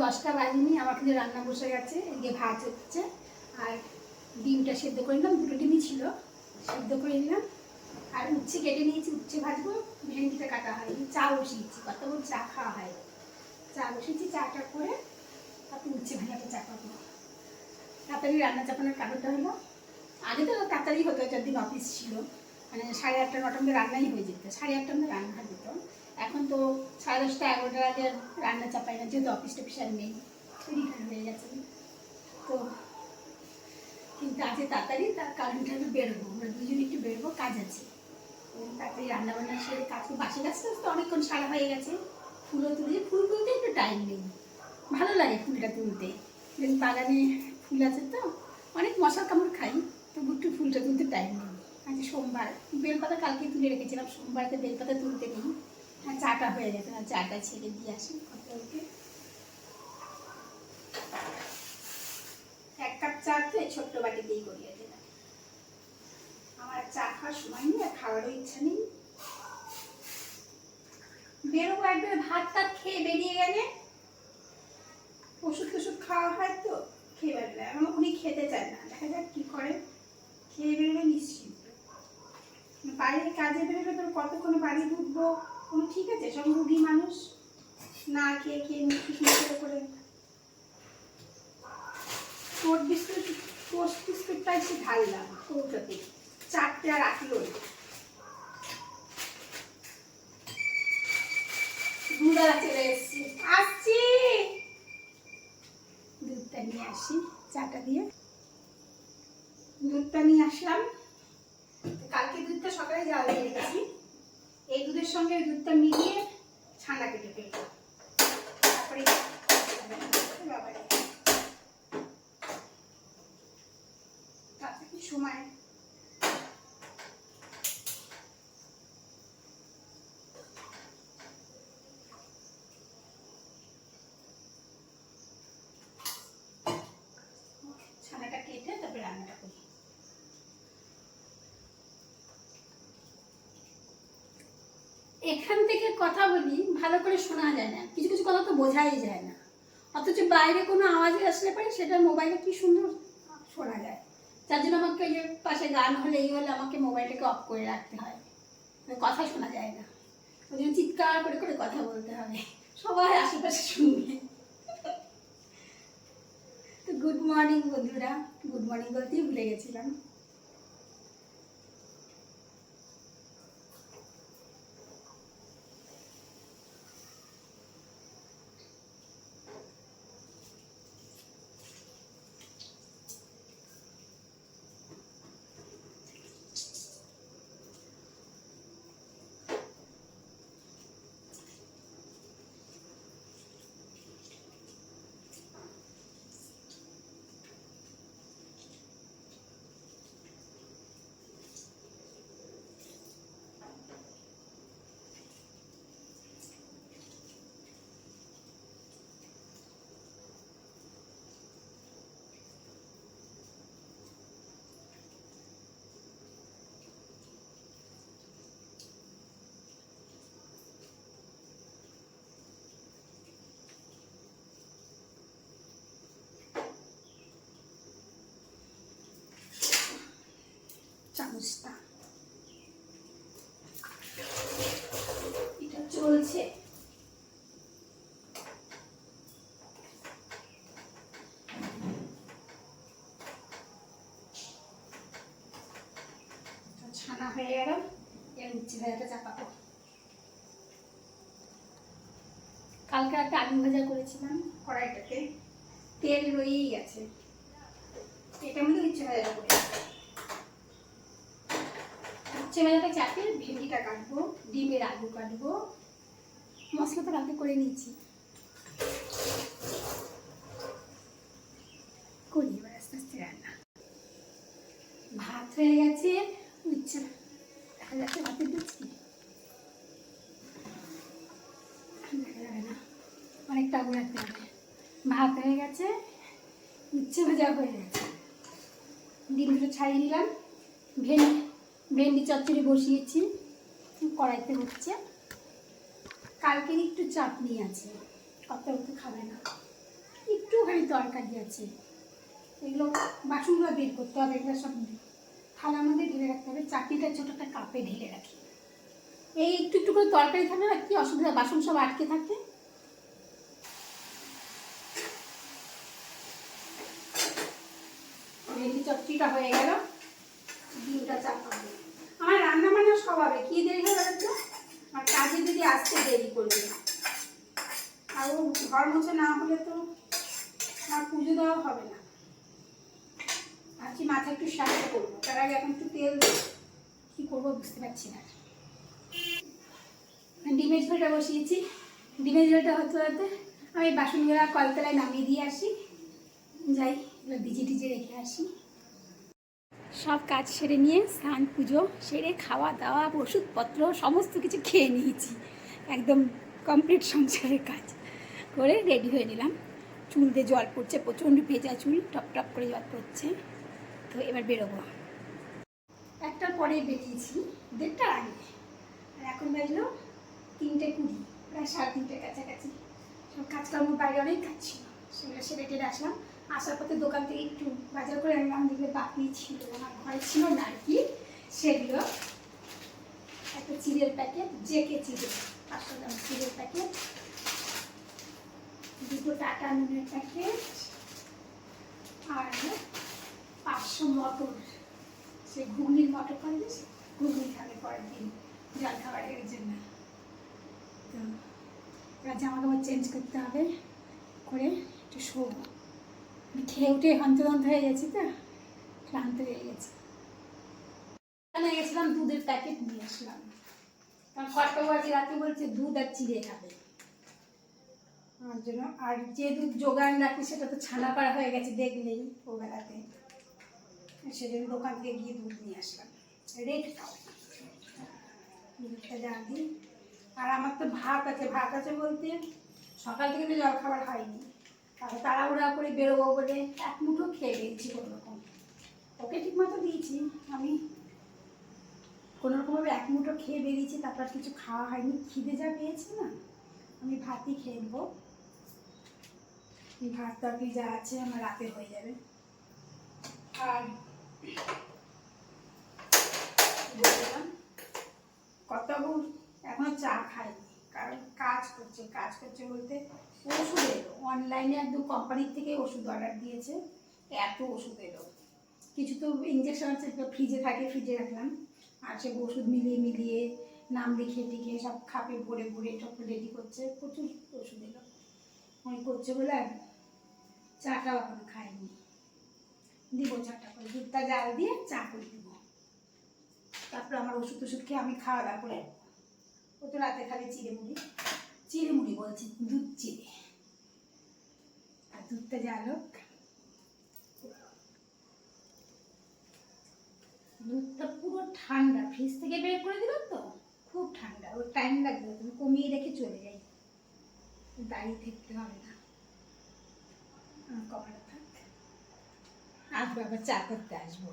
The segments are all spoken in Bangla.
10টা বাজেনি, আমার কিন্তু রান্না বসে গেছে। এদিকে ভাত হচ্ছে আর ডিমটা সেদ্ধ করে নিলাম, 2টো ডিমই ছিল, সেদ্ধ করে নিলাম। আর উচ্ছে কেটে নিয়েছি, উচ্ছে ভাজবো, ভেন্ডিটা কাটা হয়নি। চা বসিয়েছি, কতক্ষণ চা খাওয়া হয়। চা বসিয়েছি, চাটা করে তারপর উচ্ছে ভাজাটা চাপাবো। তাড়াতাড়ি রান্না চাপানোর কারণটা হলো, আগে তো তাড়াতাড়ি হতো, 4 দিন অফিস ছিল, মানে 8:30 9টার মধ্যে রান্নাই হয়ে যেত, 8:30টার মধ্যে রান্না হয়ে যেত। এখন তো 10:30 11টার আগে রান্না চাপাই না, যেহেতু অফিস টফিস আর নেই, রিটায়ার হয়ে গেছে। তো কিন্তু আজকে তাড়াতাড়ি, তার কারণটা হলো বেরোবো, আমরা দুজন একটু বেরোবো, কাজ আছে। তাড়াতাড়ি রান্নাবান্না সেরে কাজ, বাসি গাছটা তো অনেকক্ষণ সারা হয়ে গেছে। ফুলও তুলে, ফুল তুলতে একটু টাইম নেই, ভালো লাগে ফুলটা তুলতে। বাগানে ফুল আছে তো, অনেক মশার কামড় খাই, তবু একটু ফুলটা তুলতে টাইম নেই। আজ সোমবার, বেলপাতা কালকে তুলে রেখেছিলাম, সোমবারতে বেলপাতা তুলতে নেই। হ্যাঁ, চাটা হয়ে গেছে, না চাটা ছেড়ে দিয়ে আসি কতকে। 1 কাপ চা তো এই ছোট্ট বাটিতেই করিয়ে দিলাম। আমার চা খাওয়ার সময় নেই, আর খাওয়ারও ইচ্ছা নেই। বেরোবো একবারে, ভাত টাত খেয়ে বেরিয়ে গেলে ওষুধ টষুধ খাওয়া হয় তো, খেয়ে বেরোলে আমার উনি খেতে চায় না, দেখা যাক কি করে। খেয়ে বেরোলে নিশ্চিন্ত, বাইরে কাজে বেরোলে তোর কতক্ষণে বাড়ি ঢুকবো কোনো ঠিক আছে, সব রুগী মানুষ, না খেয়ে খেয়ে মুখে করে। টোস্ট বিস্কুটটা একটু ঢাললাম কৌটাতে, 4টে আর রাখলো। দুধওয়ালা চলে এসছি, আসছি, দুধটা নিয়ে আসি। চাটা দিয়ে দুধটা নিয়ে আসলাম। কালকে দুধটা সকালে জাল দিয়ে রেখেছি, এই দুধের সঙ্গে দুধটা মিলিয়ে ছানা কেটে ফেলবো, তারপরে সময়। ছানাটা কেটে তারপরে রান্নাটা করি। এখান থেকে কথা বলি, ভালো করে শোনা যায় না, কিছু কিছু কথা তো বোঝাই যায় না, অথচ বাইরে কোনো আওয়াজ আসলে পারে সেটা মোবাইলে কি সুন্দর শোনা যায়। যার জন্য আমাকে যে পাশে গান হলে এই হলে আমাকে মোবাইলটাকে অফ করে রাখতে হয়, কথা শোনা যায় না, ওই জন্য চিৎকার করে করে কথা বলতে হবে, সবাই আশেপাশে শুনবে। তো গুড মর্নিং বন্ধুরা, গুড মর্নিং বলতেই ভুলে গেছিলাম। চামচটা এটা চলছে, ছানা হয়ে গেল, এর উচ্ছে ভাজাটা চাপাবো। কালকে একটা আলু ভাজা করেছিলাম, কড়াইটাতে তেল রয়েই গেছে, এটার মধ্যে উচ্ছে ভাজাটা করে উচ্ছে ভাজাটা চাপিয়ে ভেন্ডিটা কাটবো, ডিমের আলু কাটবো, মশলা তো রাতে করে নিয়েছি, করি এবার আস্তে আস্তে রান্না। ভাত হয়ে গেছে, উচ্ছে দেখা যাচ্ছে ভাতের দিচ্ছি, দেখা যাবে না, অনেকটা আগুন রাখতে হবে। ভাত হয়ে গেছে, উচ্ছে ভাজা হয়ে গেছে, ডিম দুটো ছাড়িয়ে নিলাম, ভেন্ডি চচ্চড়ি বসিয়েছি, কড়াইতে হচ্ছে। কালকের একটু চাটনি আছে, কত একটু খাবে না, তরকারি আছে, এগুলো বাসনগুলো বের করতে হবে, এগুলো সব থালার মধ্যে ঢেলে রাখতে হবে। চাটনিটা ছোটো একটা কাপে ঢেলে রাখি। এই একটু একটু করে তরকারি থাকলে না কি অসুবিধা, বাসন সব আটকে থাকে। ভেন্ডি চচ্চড়িটা হয়ে গেল, ডিমটা চাপাবো। আমার রান্না বান্না সব হবে, কি দেরি হয়ে যাচ্ছে, আর কাজে যদি আসতে দেরি করবে, আর ও ঘর মুছে না হলে তো আর পুজো দেওয়া হবে না। আজকে মাথা একটু সাহায্য করবো, তার আগে এখন একটু তেল কি করবো বুঝতে পারছি না। ডিমের ঝোলটা বসিয়েছি, ডিমের ঝোলটা হতে হতে আমি বাসনগুলো কলতলায় নামিয়ে দিয়ে আসি, যাই এবার ভিজে টিজে রেখে আসি। সব কাজ সেরে নিয়ে স্নান পুজো সেরে খাওয়া দাওয়া ওষুধপত্র সমস্ত কিছু খেয়ে নিয়েছি, একদম কমপ্লিট সংসারের কাজ করে রেডি হয়ে নিলাম। চুল দিয়ে জল পড়ছে, প্রচণ্ড ভেজা চুল, টপ টপ করে জল পড়ছে। তো এবার বেরোবো, একটার পরে বেরিয়েছি, 1:30টার আগে, আর এখন বাজলো 3:20, প্রায় 3:30 কাছাকাছি। সব কাজকর্ম বাইরে অনেক কাজ ছিল, সেগুলো সেরে টেরে আসলাম। আসার পথে দোকান থেকে একটু বাজার করে আনলাম, যেগুলো বাকি ছিল আমার ঘরে ছিল না আর কি, সেগুলো একটা চিড়ের প্যাকেট, জেকে চিড়ে 500 গ্রাম চিড়ের প্যাকেট, 2 টাটা নুনের প্যাকেট, আর 500 মটর, সে ঘুগনির মটর করে দিস, ঘুগনি খাবে পরের দিন জল খাবারের জন্য। তো এবার জামা কাপড় চেঞ্জ করতে হবে, করে একটু শোবো। খেয়ে উঠে হন্তদন্ত হয়ে গেছি, তো ক্লান্ত হয়ে গেছি। নিয়ে গেছিলাম দুধের প্যাকেট নিয়ে আসলাম, কারণ কর্তাবাজি রাতে বলছে দুধ আর চিড়ে খাবে আমার জন্য। আর যে দুধ যোগান রাখি সেটা তো ছানা পাড়া হয়ে গেছে দেখলেই ওবেলাতে, সেজন্য দোকান থেকে গিয়ে দুধ নিয়ে আসলাম। রেড খাও, দুধটা যা দিই। আর আমার তো ভাত আছে, ভাত আছে বলতে সকাল থেকে তো জল খাবার হয়নি, তারপর তাড়াহুড়া করে বেরোবো বলে এক মুঠো খেয়ে গেছি কোনোরকম। ওকে ঠিক মতো দিয়েছি, আমি কোনোরকমভাবে এক মুঠো খেয়ে বেরিয়েছি, তারপর কিছু খাওয়া হয়নি। খিদে যা পেয়েছে না, আমি ভাতই খেয়ে নেবো। ভাত তরকারি যা আছে আমার রাতে হয়ে যাবে। আর বললাম কর্তাবু এখনো চা খায়নি, কারণ কাজ করছে বলতে ওষুধ এলো অনলাইনে, একদম কোম্পানির থেকে ওষুধ অর্ডার দিয়েছে, এত ওষুধ এলো। কিছু তো ইঞ্জেকশন আছে ফ্রিজে থাকে, ফ্রিজে রাখলাম, আর সে ওষুধ মিলিয়ে নাম লিখিয়ে টিকে সব খাপে ভরে সব রেডি করছে, প্রচুর ওষুধ এলো। ওই করছে বলে চাটাও এখনো খাইনি, দিব চাটা করে, দুধটা জাল দিয়ে চা করে দিব, তারপরে আমার ওষুধ খেয়ে আমি খাওয়া দাওয়া করে। ও তো রাতে খালি চিড়ে মুড়ি বলছি, দুধ চিড়ে, আর দুধটা জাল হোক। দুধটা পুরো ঠান্ডা, ফ্রিজ থেকে বের করে দিল তো খুব ঠান্ডা, ওর টাইম লাগবে, তুমি কমিয়ে রেখে চলে যাই, দাঁড়িয়ে থাকতে হবে না, কমানো থাক। আসবো আবার চা করতে আসবো।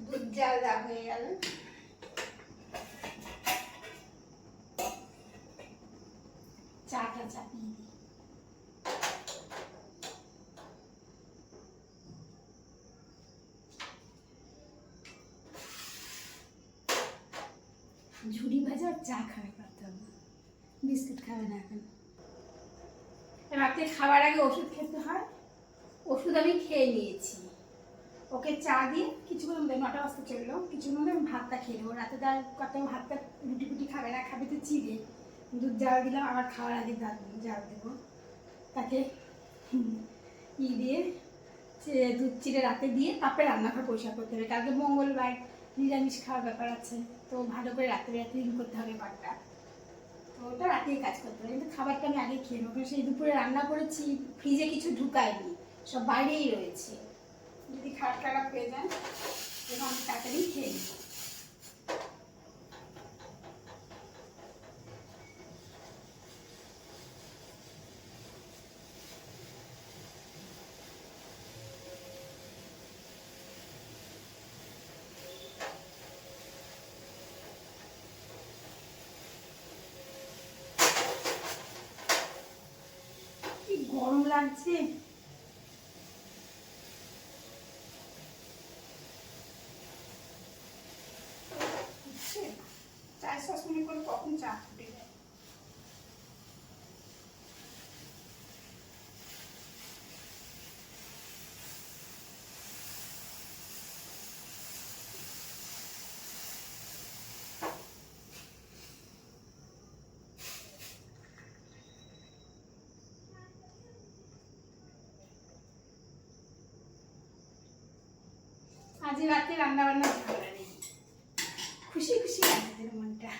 দুধ জাল দেওয়া হয়ে গেল, চাটা চাপিয়ে দিই। ঝুড়ি ভাজা চা খাবে, পারতাম না, বিস্কুট খাবে না এখন। রাতে খাবার আগে ওষুধ খেতে হয়, ওষুধ আমি খেয়ে নিয়েছি। ওকে চা দিয়ে কিছুক্ষণ মধ্যে 9টা বাজতে চললো, কিছুক্ষণ মধ্যে আমি ভাতটা খেয়ে নেবো। রাতে তার কত ভাতটা রুটি ফুটি খাবে না, খাবে তো চিড়ে, দুধ জাল দিলাম, আবার খাওয়ার আগে জাল দেবো তাকে দিয়ে দুধ চিড়ে রাতে দিয়ে তারপরে রান্নাঘর পরিষ্কার করতে হবে। কালকে মঙ্গলবার, নিরামিষ খাওয়ার ব্যাপার আছে, তো ভালো করে রাতে ক্লিন করতে হবে ঘরটা, তো ওটা রাতেই কাজ করতে হবে। কিন্তু খাবারটা আমি আগে খেয়ে নেবো, সেই দুপুরে রান্না করেছি, ফ্রিজে কিছু ঢুকাইনি, সব বাইরেই রয়েছে, যদি খারাপ হয়ে যায় তখন আমি তাড়াতাড়ি খেয়ে নিই। গরম লাগছে। চায়ের সস মনে করে কখন চা ফুটে যায়। আজ রাতে রান্না বান্না ঝামেলা নেই, খুশি খুশি আমাদের মনটা।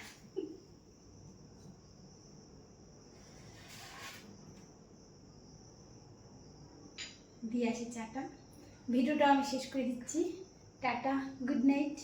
দিয়ে আসি চাটা, ভিডিওটা আমি শেষ করে দিচ্ছি। Tata, good night.